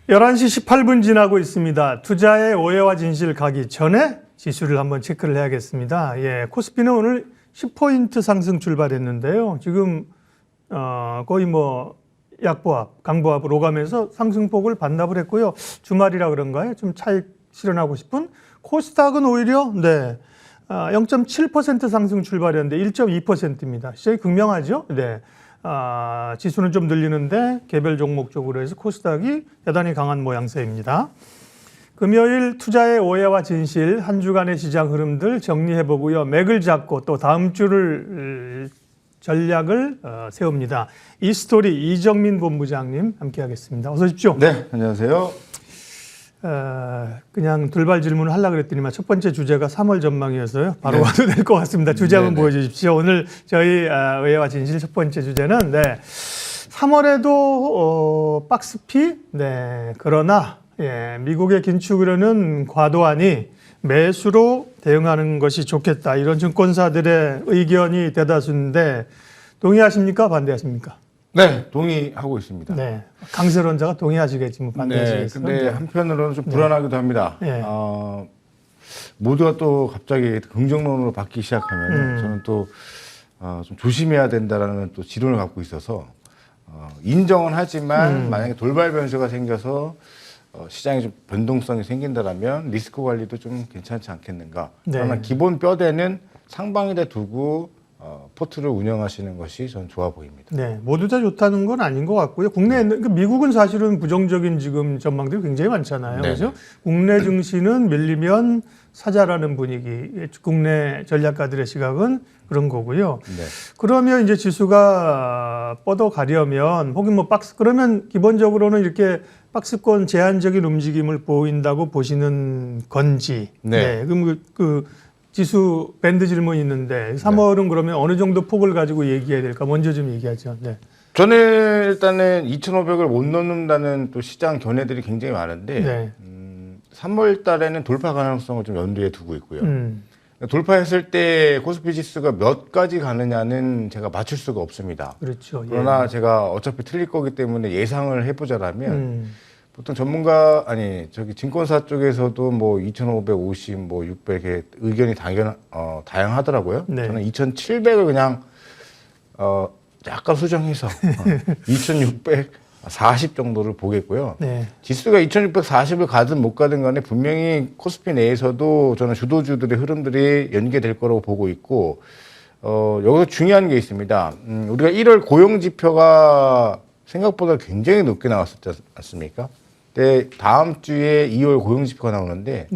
11시 18분 지나고 있습니다. 투자의 오해와 진실 가기 전에 지수를 한번 체크를 해야겠습니다. 예, 코스피는 오늘 10포인트 상승 출발했는데요. 지금 거의 뭐 약보합, 강보합으로 오가면서 상승폭을 반납을 했고요. 주말이라 그런가요? 좀 차익 실현하고 싶은 코스닥은 오히려 0.7% 상승 출발했는데 1.2%입니다. 시장이 극명하죠? 네. 지수는 좀 늘리는데 개별 종목적으로 해서 코스닥이 대단히 강한 모양새입니다. 금요일 투자의 오해와 진실 한 주간의 시장 흐름들 정리해보고요. 맥을 잡고 또 다음 주를 전략을 세웁니다. 이스토리 이정민 본부장님 함께하겠습니다. 어서 오십시오. 네, 안녕하세요. 그냥 돌발 질문을 하려고 그랬더니만 첫 번째 주제가 3월 전망이어서요. 바로 와도 될 것 같습니다. 주제 한번 보여주십시오. 오늘 저희 오해와 진실 첫 번째 주제는 3월에도 박스피 그러나 미국의 긴축으로는 과도하니 매수로 대응하는 것이 좋겠다. 이런 증권사들의 의견이 대다수인데 동의하십니까? 반대하십니까? 네, 동의하고 있습니다. 네, 강세론자가 동의하시겠지만 반대하시겠어요? 근데 한편으로는 좀 불안하기도 합니다. 모두가 또 갑자기 긍정론으로 바뀌기 시작하면 저는 또 좀 조심해야 된다라는 또 지론을 갖고 있어서 인정은 하지만 만약에 돌발 변수가 생겨서 시장에 좀 변동성이 생긴다라면 리스크 관리도 좀 괜찮지 않겠는가. 그러나 기본 뼈대는 상방에다 두고 포트를 운영하시는 것이 저는 좋아 보입니다. 네, 모두 다 좋다는 건 아닌 것 같고요. 미국은 사실은 부정적인 지금 전망들이 굉장히 많잖아요. 그렇죠? 국내 증시는 밀리면 사자라는 분위기, 국내 전략가들의 시각은 그런 거고요. 그러면 이제 지수가 뻗어가려면 혹은 그러면 기본적으로는 이렇게 박스권 제한적인 움직임을 보인다고 보시는 건지. 그럼 지수 밴드 질문이 있는데 3월은 그러면 어느 정도 폭을 가지고 얘기해야 될까? 먼저 좀 얘기하죠. 저는 일단은 2,500을 못 넘는다는 또 시장 견해들이 굉장히 많은데 3월 달에는 돌파 가능성을 좀 염두에 두고 있고요. 돌파했을 때 코스피 지수가 몇 가지 가느냐는 제가 맞출 수가 없습니다. 그렇죠. 그러나 제가 어차피 틀릴 거기 때문에 예상을 해보자라면 보통 증권사 쪽에서도 뭐 2,550, 뭐 600의 의견이 다양하더라고요. 저는 2,700을 그냥 약간 수정해서 2,640 정도를 보겠고요. 지수가 2,640을 가든 못 가든 간에 분명히 코스피 내에서도 저는 주도주들의 흐름들이 연계될 거라고 보고 있고 여기서 중요한 게 있습니다. 우리가 1월 고용지표가 생각보다 굉장히 높게 나왔었지 않습니까? 근데 다음 주에 2월 고용지표가 나오는데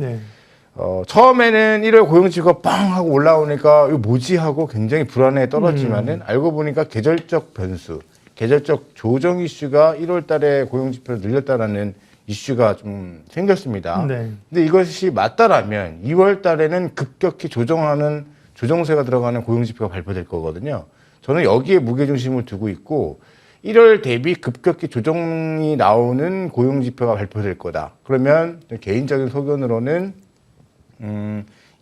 처음에는 1월 고용지표가 빵 하고 올라오니까 이거 뭐지 하고 굉장히 불안해 떨어지면은 알고 보니까 계절적 변수, 계절적 조정 이슈가 1월 달에 고용지표를 늘렸다라는 이슈가 좀 생겼습니다. 근데 이것이 맞다라면 2월 달에는 급격히 조정하는 조정세가 들어가는 고용지표가 발표될 거거든요. 저는 여기에 무게중심을 두고 있고 1월 대비 급격히 조정이 나오는 고용지표가 발표될 거다. 그러면 개인적인 소견으로는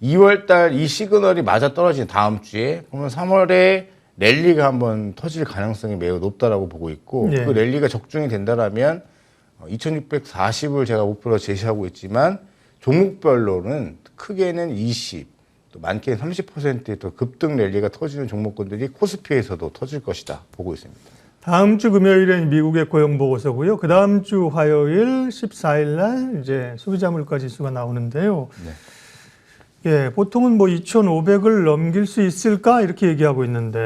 2월 달 이 시그널이 맞아 떨어진 다음 주에 보면 3월에 랠리가 한번 터질 가능성이 매우 높다라고 보고 있고 그 랠리가 적중이 된다라면 2,640을 제가 목표로 제시하고 있지만 종목별로는 크게는 20, 또 많게는 30%의 또 급등 랠리가 터지는 종목군들이 코스피에서도 터질 것이다 보고 있습니다. 다음 주 금요일엔 미국의 고용 보고서고요. 그 다음 주 화요일 14일 날 이제 소비자 물가 지수가 나오는데요. 보통은 뭐 2,500을 넘길 수 있을까 이렇게 얘기하고 있는데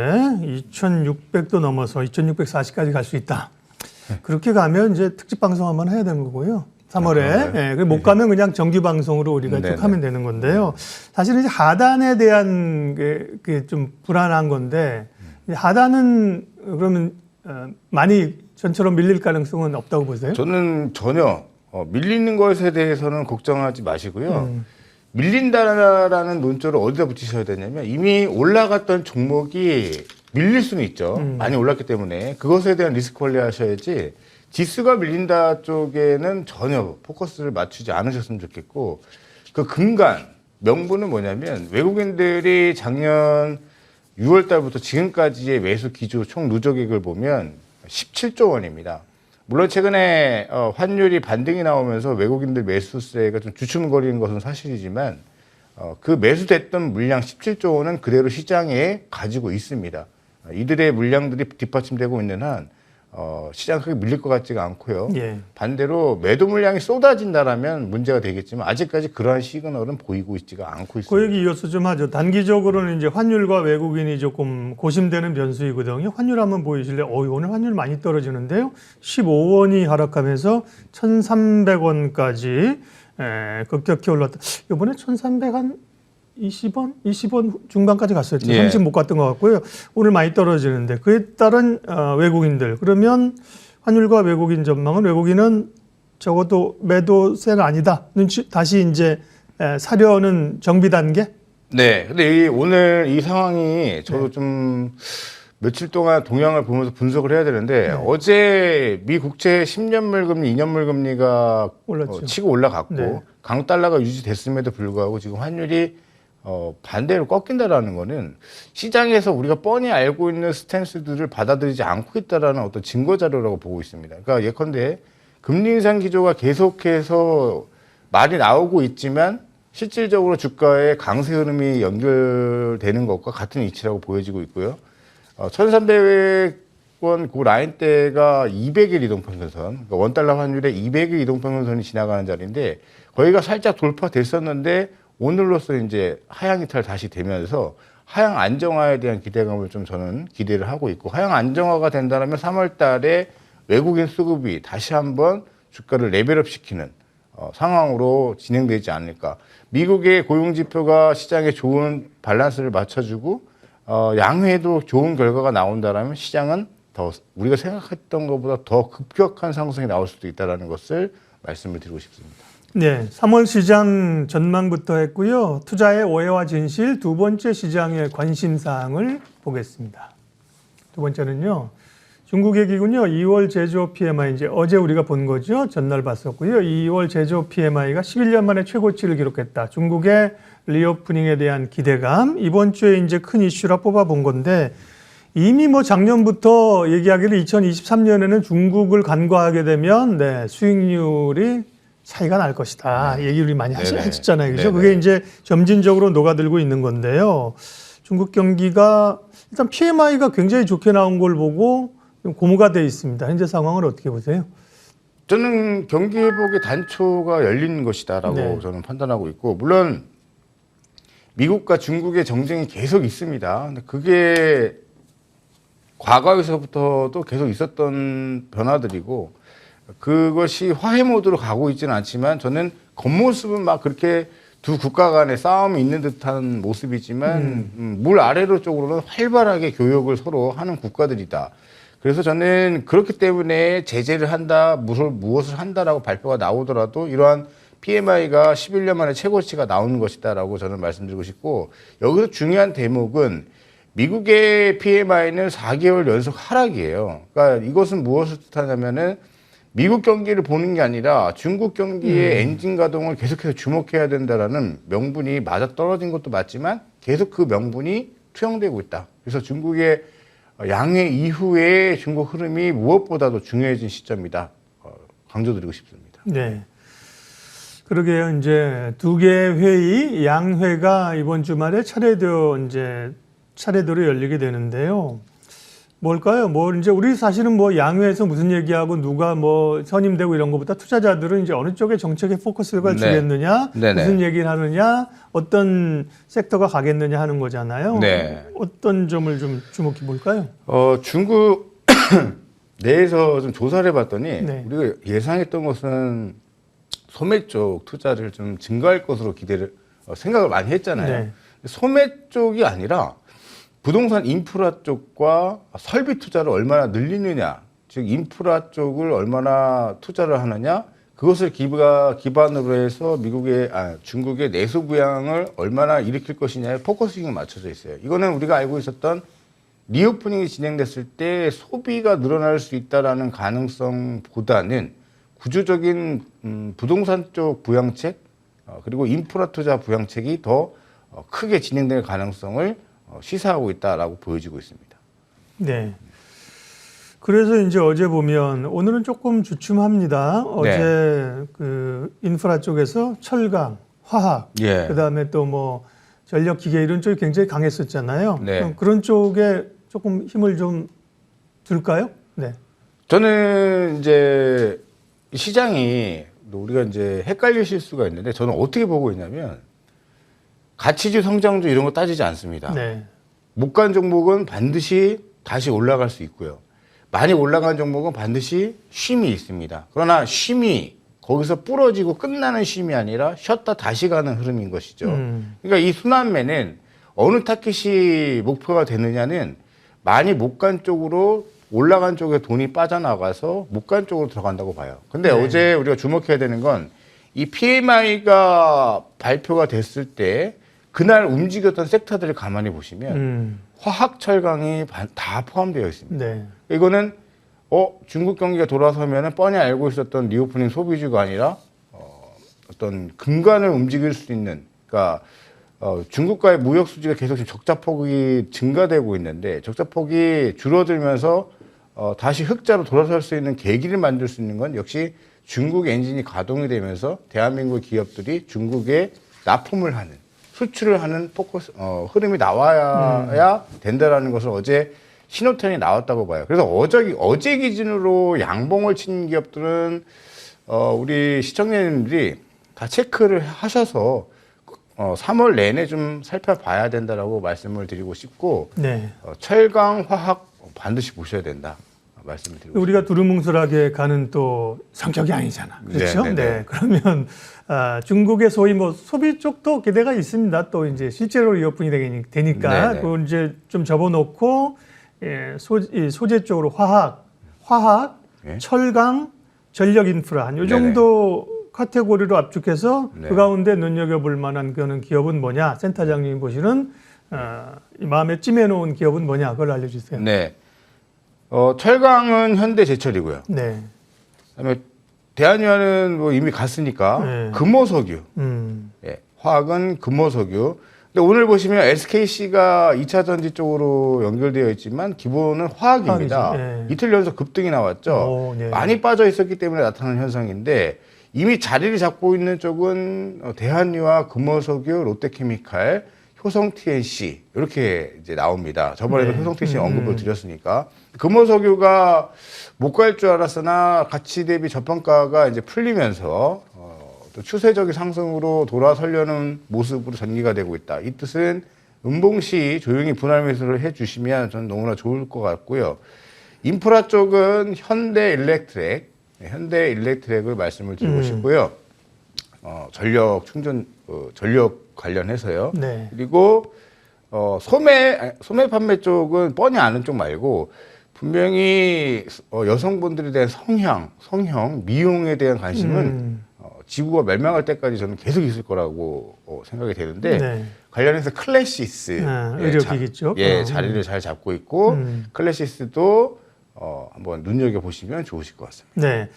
2,600도 넘어서 2,640까지 갈 수 있다. 그렇게 가면 이제 특집 방송 한번 해야 되는 거고요. 3월에. 못 가면 그냥 정규 방송으로 우리가 쭉 하면 되는 건데요. 사실은 이제 하단에 대한 게 좀 불안한 건데 하단은 그러면 많이 전처럼 밀릴 가능성은 없다고 보세요? 저는 전혀 밀리는 것에 대해서는 걱정하지 마시고요. 밀린다라는 논조를 어디다 붙이셔야 되냐면 이미 올라갔던 종목이 밀릴 수는 있죠. 많이 올랐기 때문에 그것에 대한 리스크 관리하셔야지 지수가 밀린다 쪽에는 전혀 포커스를 맞추지 않으셨으면 좋겠고 그 근간 명분은 뭐냐면 외국인들이 작년 6월 달부터 지금까지의 매수 기조 총 누적액을 보면 17조 원입니다. 물론 최근에 환율이 반등이 나오면서 외국인들 매수세가 좀 주춤거리는 것은 사실이지만 그 매수됐던 물량 17조 원은 그대로 시장에 가지고 있습니다. 이들의 물량들이 뒷받침되고 있는 한 시장 크게 밀릴 것 같지가 않고요. 예. 반대로 매도 물량이 쏟아진다라면 문제가 되겠지만 아직까지 그러한 시그널은 보이고 있지가 않고 있습니다. 그 얘기 이어서 좀 하죠. 단기적으로는 이제 환율과 외국인이 조금 고심되는 변수이거든요. 환율 한번 보이실래요? 오늘 환율 많이 떨어지는데요. 15원이 하락하면서 1,300원까지 급격히 올랐다. 이번에 1,300한 20원 중반까지 갔었죠. 예. 30 못 갔던 것 같고요. 오늘 많이 떨어지는데 그에 따른 외국인들. 그러면 환율과 외국인 전망은 외국인은 적어도 매도세는 아니다. 다시 이제 사려는 정비 단계? 네. 근데 오늘 이 상황이 저도 좀 며칠 동안 동향을 보면서 분석을 해야 되는데 어제 미 국채 10년물 금리, 2년물 금리가 치고 올라갔고 강달러가 유지됐음에도 불구하고 지금 환율이 반대로 꺾인다라는 거는 시장에서 우리가 뻔히 알고 있는 스탠스들을 받아들이지 않고 있다라는 어떤 증거 자료라고 보고 있습니다. 그러니까 예컨대 금리 인상 기조가 계속해서 말이 나오고 있지만 실질적으로 주가의 강세 흐름이 연결되는 것과 같은 이치라고 보여지고 있고요. 1,300원 그 라인대가 200일 이동평균선, 그러니까 원달러 환율의 200일 이동평균선이 지나가는 자리인데 거기가 살짝 돌파됐었는데 오늘로서 이제 하향 이탈 다시 되면서 하향 안정화에 대한 기대감을 좀 저는 기대를 하고 있고 하향 안정화가 된다면 3월 달에 외국인 수급이 다시 한번 주가를 레벨업 시키는 상황으로 진행되지 않을까. 미국의 고용지표가 시장에 좋은 밸런스를 맞춰주고 양회도 좋은 결과가 나온다면 시장은 더 우리가 생각했던 것보다 더 급격한 상승이 나올 수도 있다는 것을 말씀을 드리고 싶습니다. 네, 3월 시장 전망부터 했고요. 투자의 오해와 진실 두 번째 시장의 관심사항을 보겠습니다. 두 번째는요. 중국 얘기군요. 2월 제조업 PMI 이제 어제 우리가 본 거죠. 전날 봤었고요. 2월 제조업 PMI가 11년 만에 최고치를 기록했다. 중국의 리오프닝에 대한 기대감. 이번 주에 이제 큰 이슈라 뽑아본 건데 이미 뭐 작년부터 얘기하기를 2023년에는 중국을 간과하게 되면 수익률이 차이가 날 것이다. 얘기를 많이 하셨잖아요. 그죠? 그게 이제 점진적으로 녹아들고 있는 건데요. 중국 경기가 일단 PMI가 굉장히 좋게 나온 걸 보고 고무가 돼 있습니다. 현재 상황을 어떻게 보세요? 저는 경기 회복의 단초가 열린 것이다라고 저는 판단하고 있고 물론 미국과 중국의 정쟁이 계속 있습니다. 근데 그게 과거에서부터도 계속 있었던 변화들이고 그것이 화해 모드로 가고 있지는 않지만 저는 겉모습은 막 그렇게 두 국가 간의 싸움이 있는 듯한 모습이지만 물 아래로 쪽으로는 활발하게 교역을 서로 하는 국가들이다. 그래서 저는 그렇기 때문에 제재를 한다, 무엇을 한다라고 발표가 나오더라도 이러한 PMI가 11년 만에 최고치가 나오는 것이다라고 저는 말씀드리고 싶고 여기서 중요한 대목은 미국의 PMI는 4개월 연속 하락이에요. 그러니까 이것은 무엇을 뜻하냐면은 미국 경기를 보는 게 아니라 중국 경기의 엔진 가동을 계속해서 주목해야 된다라는 명분이 맞아 떨어진 것도 맞지만 계속 그 명분이 투영되고 있다. 그래서 중국의 양회 이후에 중국 흐름이 무엇보다도 중요해진 시점이다. 강조드리고 싶습니다. 네. 그러게요. 이제 두 개의 회의, 양회가 이번 주말에 차례대로 열리게 되는데요. 뭘까요? 이제 우리 사실은 양회에서 무슨 얘기하고 누가 선임되고 이런 것보다 투자자들은 이제 어느 쪽에 정책에 포커스를 주겠느냐, 무슨 얘기를 하느냐, 어떤 섹터가 가겠느냐 하는 거잖아요. 네. 어떤 점을 좀 주목해 볼까요? 중국 내에서 좀 조사를 해봤더니 우리가 예상했던 것은 소매 쪽 투자를 좀 증가할 것으로 생각을 많이 했잖아요. 소매 쪽이 아니라 부동산 인프라 쪽과 설비 투자를 얼마나 늘리느냐, 즉 인프라 쪽을 얼마나 투자를 하느냐, 그것을 기반으로 해서 중국의 내수 부양을 얼마나 일으킬 것이냐에 포커싱이 맞춰져 있어요. 이거는 우리가 알고 있었던 리오프닝이 진행됐을 때 소비가 늘어날 수 있다라는 가능성보다는 구조적인 부동산 쪽 부양책 그리고 인프라 투자 부양책이 더 크게 진행될 가능성을 시사하고 있다라고 보여지고 있습니다. 네. 그래서 이제 어제 보면 오늘은 조금 주춤합니다. 어제 네. 그 인프라 쪽에서 철강, 화학, 예. 그다음에 또 뭐 전력 기계 이런 쪽이 굉장히 강했었잖아요. 네. 그런 쪽에 조금 힘을 좀 줄까요? 네. 저는 이제 시장이 우리가 이제 헷갈리실 수가 있는데 저는 어떻게 보고 있냐면 가치주, 성장주 이런 거 따지지 않습니다. 네. 못 간 종목은 반드시 다시 올라갈 수 있고요. 많이 올라간 종목은 반드시 쉼이 있습니다. 그러나 쉼이 거기서 부러지고 끝나는 쉼이 아니라 쉬었다 다시 가는 흐름인 것이죠. 그러니까 이 순환매는 어느 타깃이 목표가 되느냐는 많이 못 간 쪽으로 올라간 쪽에 돈이 빠져나가서 못 간 쪽으로 들어간다고 봐요. 근데 네. 어제 우리가 주목해야 되는 건 이 PMI가 발표가 됐을 때 그날 움직였던 섹터들을 가만히 보시면 화학, 철강이 다 포함되어 있습니다. 네. 이거는 중국 경기가 돌아서면 뻔히 알고 있었던 리오프닝 소비주가 아니라 어떤 근간을 움직일 수 있는, 그러니까 중국과의 무역 수지가 계속 지금 적자폭이 증가되고 있는데 적자폭이 줄어들면서 다시 흑자로 돌아설 수 있는 계기를 만들 수 있는 건 역시 중국 엔진이 가동이 되면서 대한민국 기업들이 중국에 납품을 하는, 수출을 하는 포커스, 흐름이 나와야 된다라는 것을 어제 신호탄이 나왔다고 봐요. 그래서 어제 기준으로 양봉을 친 기업들은 우리 시청자님들이 다 체크를 하셔서 3월 내내 좀 살펴봐야 된다라고 말씀을 드리고 싶고, 네. 철강, 화학 반드시 보셔야 된다 말씀을 드리고 싶습니다. 우리가 두루뭉술하게 가는 또 성격이 아니잖아. 그렇죠? 네, 네, 네. 네. 그러면 중국의 소위 뭐 소비 쪽도 기대가 있습니다. 또 이제 실제로 리오프닝이 되니까 네, 네. 그걸 이제 좀 접어놓고 이 소재 쪽으로 화학, 네. 철강, 전력 인프라 요 정도 카테고리로 압축해서 네. 그 가운데 눈여겨볼 만한 그런 기업은 뭐냐? 센터장님이 보시는 이 마음에 찜해놓은 기업은 뭐냐? 그걸 알려주세요. 네. 철강은 현대제철이고요. 네. 그다음에 대한유화는 뭐 이미 갔으니까 네. 금호석유. 예, 화학은 금호석유. 근데 오늘 보시면 SKC가 2차 전지 쪽으로 연결되어 있지만 기본은 화학입니다. 네. 이틀 연속 급등이 나왔죠. 네. 많이 빠져 있었기 때문에 나타난 현상인데 이미 자리를 잡고 있는 쪽은 대한유화, 금호석유, 롯데케미칼, 효성 TNC 이렇게 이제 나옵니다. 저번에도 네. 효성 TNC 언급을 드렸으니까 금호석유가 못 갈 줄 알았으나 가치 대비 저평가가 이제 풀리면서 또 추세적인 상승으로 돌아서려는 모습으로 전개가 되고 있다. 이 뜻은 은봉시 조용히 분할 매수를 해주시면 저는 너무나 좋을 것 같고요. 인프라 쪽은 현대일렉트렉을 말씀을 드리고 싶고요. 전력 충전, 전력 관련해서요. 네. 그리고 소매 판매 쪽은 뻔히 아는 쪽 말고 분명히 여성분들에 대한 성형, 미용에 대한 관심은 지구가 멸망할 때까지 저는 계속 있을 거라고 생각이 되는데 네. 관련해서 클래시스 의료기기 쪽 자리를 잘 잡고 있고 클래시스도 한번 눈여겨 보시면 좋으실 것 같습니다. 네.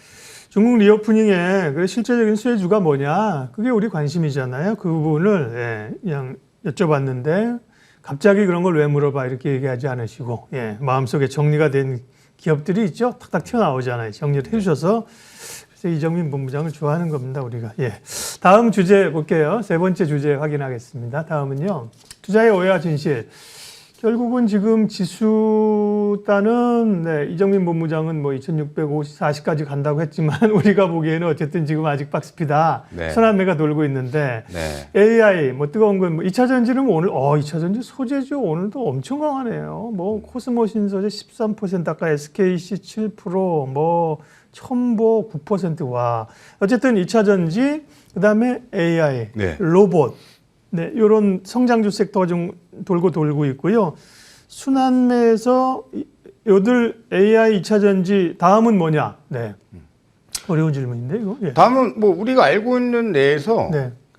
중국 리오프닝의 그 실제적인 수혜주가 뭐냐? 그게 우리 관심이잖아요. 그 부분을 그냥 여쭤봤는데 갑자기 그런 걸 왜 물어봐 이렇게 얘기하지 않으시고 마음속에 정리가 된 기업들이 있죠. 탁탁 튀어나오잖아요. 정리를 해주셔서 그래서 이정민 본부장을 좋아하는 겁니다. 우리가. 다음 주제 볼게요. 세 번째 주제 확인하겠습니다. 다음은요. 투자의 오해와 진실. 결국은 지금 지수 따는 이정민 본부장은 뭐 2640까지 간다고 했지만 우리가 보기에는 어쨌든 지금 아직 박스피다. 순환매가 돌고 있는데 AI 뭐 뜨거운 건 뭐 2차 전지는 오늘 2차 전지 소재주 오늘도 엄청 강하네요. 뭐 코스모 신소재 13% 아까 SKC 7% 뭐 첨보 9% 와. 어쨌든 2차 전지 그다음에 AI 로봇 이런 성장주 섹터가 좀 돌고 있고요. 순환매에서 요들 AI 2차 전지 다음은 뭐냐? 어려운 질문인데 이거. 다음은 뭐 우리가 알고 있는 내에서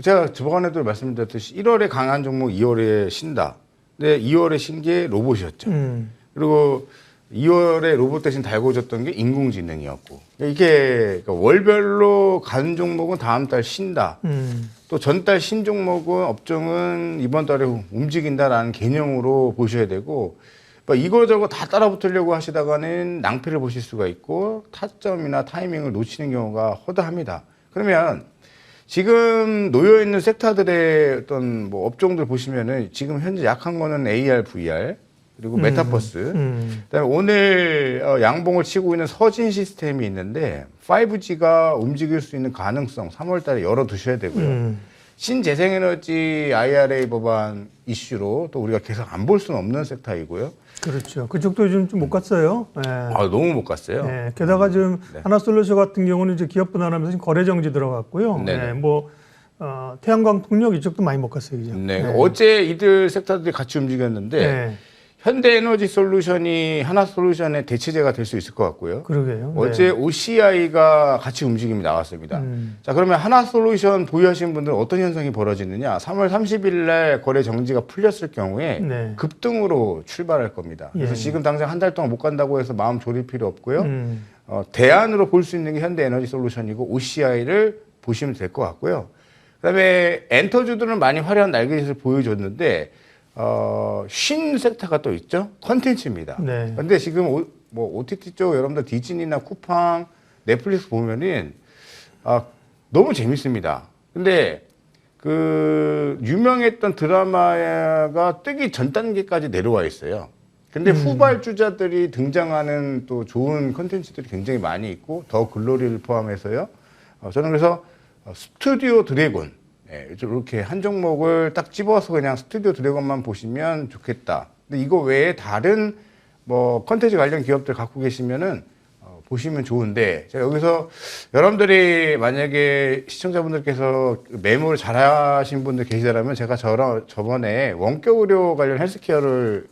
제가 저번에도 말씀드렸듯이 1월에 강한 종목 2월에 쉰다. 근데 2월에 쉰 게 로봇이었죠. 그리고 2월에 로봇 대신 달궈졌던 게 인공지능이었고 이게 월별로 간 종목은 다음 달 쉰다. 또 전달 신종목은 업종은 이번 달에 움직인다라는 개념으로 보셔야 되고 뭐 이거저거 다 따라붙으려고 하시다가는 낭패를 보실 수가 있고 타점이나 타이밍을 놓치는 경우가 허다합니다. 그러면 지금 놓여 있는 섹터들의 어떤 뭐 업종들 보시면은 지금 현재 약한 거는 AR, VR 그리고 메타버스. 그다음에 오늘 양봉을 치고 있는 서진 시스템이 있는데 5G가 움직일 수 있는 가능성 3월달에 열어두셔야 되고요. 신재생에너지 IRA 법안 이슈로 또 우리가 계속 안 볼 수는 없는 섹터이고요. 그렇죠. 그쪽도 좀 못 갔어요. 네. 아, 너무 못 갔어요. 네. 게다가 지금 네. 하나솔루션 같은 경우는 이제 기업 분할하면서 지금 거래 정지 들어갔고요. 네네. 네. 뭐 태양광 풍력 이쪽도 많이 못 갔어요, 이제. 네. 어제 이들 섹터들이 같이 움직였는데 네. 현대에너지 솔루션이 하나솔루션의 대체제가 될 수 있을 것 같고요. 그러게요. 어제 OCI가 같이 움직임이 나왔습니다. 자, 그러면 하나솔루션 보유하시는 분들은 어떤 현상이 벌어지느냐? 3월 30일 날 거래 정지가 풀렸을 경우에 네. 급등으로 출발할 겁니다. 그래서 예. 지금 당장 한 달 동안 못 간다고 해서 마음 졸일 필요 없고요. 대안으로 볼 수 있는 게 현대에너지 솔루션이고 OCI를 보시면 될 것 같고요. 그다음에 엔터주들은 많이 화려한 날개짓을 보여줬는데 신 섹터가 또 있죠. 컨텐츠입니다. 네. 근데 지금 뭐 OTT 쪽 여러분들 디즈니나 쿠팡, 넷플릭스 보면은 너무 재밌습니다. 근데 그 유명했던 드라마가 뜨기 전 단계까지 내려와 있어요. 근데 후발주자들이 등장하는 또 좋은 컨텐츠들이 굉장히 많이 있고 더 글로리를 포함해서요. 저는 그래서 스튜디오 드래곤 이렇게 한 종목을 딱 집어서 그냥 스튜디오 드래곤만 보시면 좋겠다. 근데 이거 외에 다른 뭐 컨텐츠 관련 기업들 갖고 계시면은 보시면 좋은데 제가 여기서 여러분들이 만약에 시청자분들께서 매물 잘하신 분들 계시다면 제가 저번에 원격 의료 관련 헬스케어를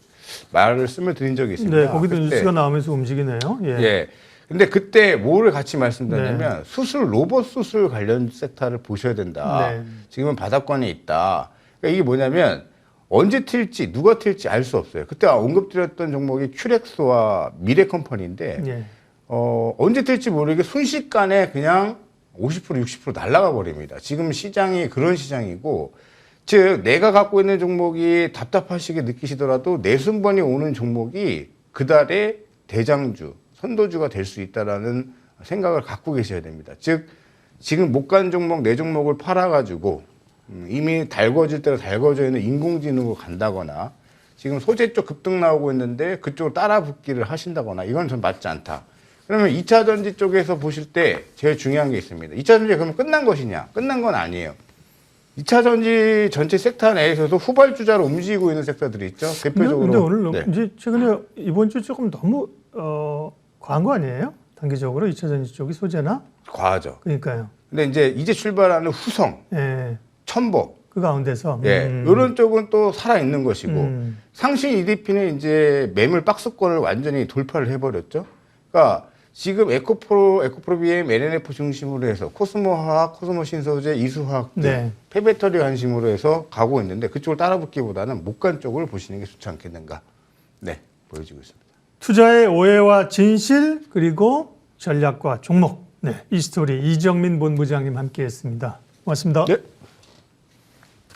말씀을 드린 적이 있습니다. 네, 거기도 뉴스가 나오면서 움직이네요. 예. 예. 근데 그때 뭐를 같이 말씀드렸냐면 네. 수술, 로봇 수술 관련 섹터를 보셔야 된다. 네. 지금은 바닥권에 있다. 그러니까 이게 뭐냐면 언제 튈지 누가 튈지 알 수 없어요. 그때 언급드렸던 종목이 큐렉스와 미래컴퍼니인데 네. 언제 튈지 모르게 순식간에 그냥 50% 60% 날아가 버립니다. 지금 시장이 그런 시장이고 즉 내가 갖고 있는 종목이 답답하시게 느끼시더라도 내순번이 오는 종목이 그달의 대장주 선도주가 될 수 있다라는 생각을 갖고 계셔야 됩니다. 즉 지금 못 간 종목 내 종목을 팔아가지고 이미 달궈질 대로 달궈져 있는 인공지능으로 간다거나 지금 소재 쪽 급등 나오고 있는데 그쪽으로 따라 붙기를 하신다거나 이건 전 맞지 않다. 그러면 2차 전지 쪽에서 보실 때 제일 중요한 게 있습니다. 2차 전지 그러면 끝난 것이냐? 끝난 건 아니에요. 2차 전지 전체 섹터 내에서도 후발주자로 움직이고 있는 섹터들이 있죠. 대표적으로. 근데 오늘 네. 이제 최근에 이번 주 조금 너무 과한 거 아니에요? 단기적으로 2차 전지 쪽이 소재나? 과하죠. 그러니까요. 근데 이제 출발하는 후성, 예. 첨보, 그 가운데서 예, 이런 쪽은 또 살아 있는 것이고 상신 EDP는 이제 매물 박스권을 완전히 돌파를 해버렸죠. 그러니까 지금 에코프로 BM, LNF 중심으로 해서 코스모화학, 코스모신소재, 이수화학 등 네. 폐배터리 관심으로 해서 가고 있는데 그쪽을 따라붙기보다는 못 간 쪽을 보시는 게 좋지 않겠는가. 네, 보여지고 있습니다. 투자의 오해와 진실 그리고 전략과 종목. 네, 이 스토리 이정민 본부장님 함께했습니다. 고맙습니다. 네.